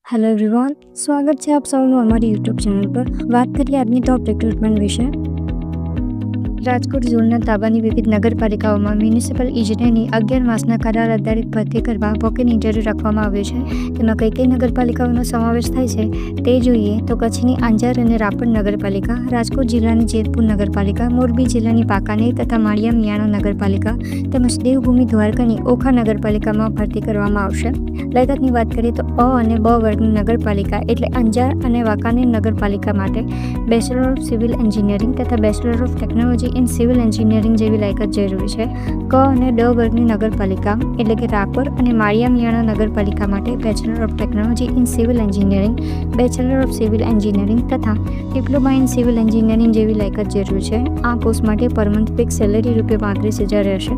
Hello everyone, स्वागत है आप सबનું અમારી યુટ્યુબ ચેનલ પર। વાત કરીએ આજની ટોપ રિક્રુટમેન્ટ વિશે। રાજકોટ ઝોનના તાબાની વિવિધ નગરપાલિકાઓમાં મ્યુનિસિપલ ઇજનેરની 11 માસના કરાર આધારિત ભરતી કરવા વોક-ઇન ઇન્ટરવ્યૂ રાખવામાં આવ્યો છે। તેમાં કઈ કઈ નગરપાલિકાઓનો સમાવેશ થાય છે તે જોઈએ તો કચ્છની અંજાર અને રાપર નગરપાલિકા, રાજકોટ જિલ્લાની જેતપુર નગરપાલિકા, મોરબી જિલ્લાની પાકાનેર તથા માળિયા મિયાણો નગરપાલિકા તેમજ દેવભૂમિ દ્વારકાની ઓખા નગરપાલિકામાં ભરતી કરવામાં આવશે। લાયકાતની વાત કરીએ તો અ અને બ વર્ગની નગરપાલિકા એટલે અંજાર અને વાંકાનેર નગરપાલિકા માટે બેચલર ઓફ સિવિલ એન્જિનિયરિંગ તથા bachelor of technology in civil engineering જેવી લાયકાત જરૂરી છે। ક અને ડ વર્ગની નગરપાલિકા એટલે કે રાપર અને માળિયા મિયાણા નગરપાલિકા માટે bachelor of technology in civil engineering, bachelor of civil engineering તથા ડિપ્લોમા ઇન સિવિલ એન્જિનિયરિંગ જેવી લાયકાત જરૂરી છે। આ પોસ્ટ માટે પર મંથ ફિક્સ સેલેરી ₹35,000 રહેશે।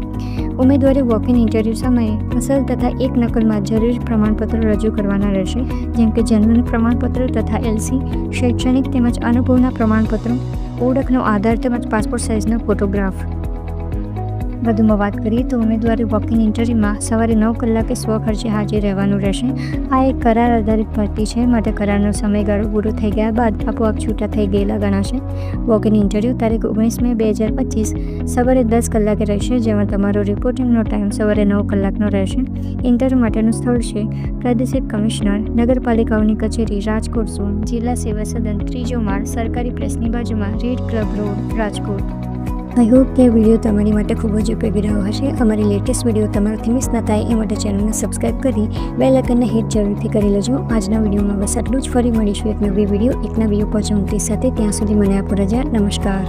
ઉમેદવારે વોક-ઇન ઇન્ટરવ્યૂ સમયે અસલ તથા એક નકલમાં જરૂરી પ્રમાણપત્રો રજૂ કરવાના રહેશે, જેમ કે જન્મનું પ્રમાણપત્ર તથા LC, શૈક્ષણિક તેમજ અનુભવના પ્રમાણપત્રો, ઓળખનો આધાર તેમજ પાસપોર્ટ સાઇઝનો ફોટોગ્રાફ। વધુમાં વાત કરીએ તો ઉમેદવારે વોક-ઇન ઇન્ટરવ્યૂમાં સવારે 9 કલાકે સ્વખર્ચે હાજર રહેવાનું રહેશે। આ એક કરાર આધારિત ભરતી છે, માટે કરારનો સમયગાળો પૂરો થઈ ગયા બાદ આપોઆપ છૂટા થઈ ગયેલા ગણાશે। વોક-ઇન ઇન્ટરવ્યૂ તારીખ 19 મે 2025 સવારે 10 કલાકે રહેશે, જેમાં તમારો રિપોર્ટિંગનો ટાઈમ સવારે 9 કલાકનો રહેશે। ઇન્ટરવ્યૂ માટેનું સ્થળ છે પ્રાદેશિક કમિશનર, નગરપાલિકાઓની કચેરી, રાજકોટ ઝોન, જિલ્લા સેવા સદન, 3જો માળ, સરકારી પ્રેસની બાજુમાં, red club road, Rajkot. I hope કે વિડીયો તમારી માટે ખૂબ જ ઉપયોગી રહ્યો હશે। અમારી લેટેસ્ટ વિડીયો તમારાથી મિસ ન થાય એ માટે ચેનલને સબસ્ક્રાઈબ કરી બેલ આઇકનને હિટ જરૂરથી કરી લેજો। આજના વિડીયોમાં બસ આટલું જ। ફરી મળીશું એક નવી વિડીયો, એક નવી ઓપોર્ચ્યુનિટી સાથે। ત્યાં સુધી મને આપો રજા। નમસ્કાર।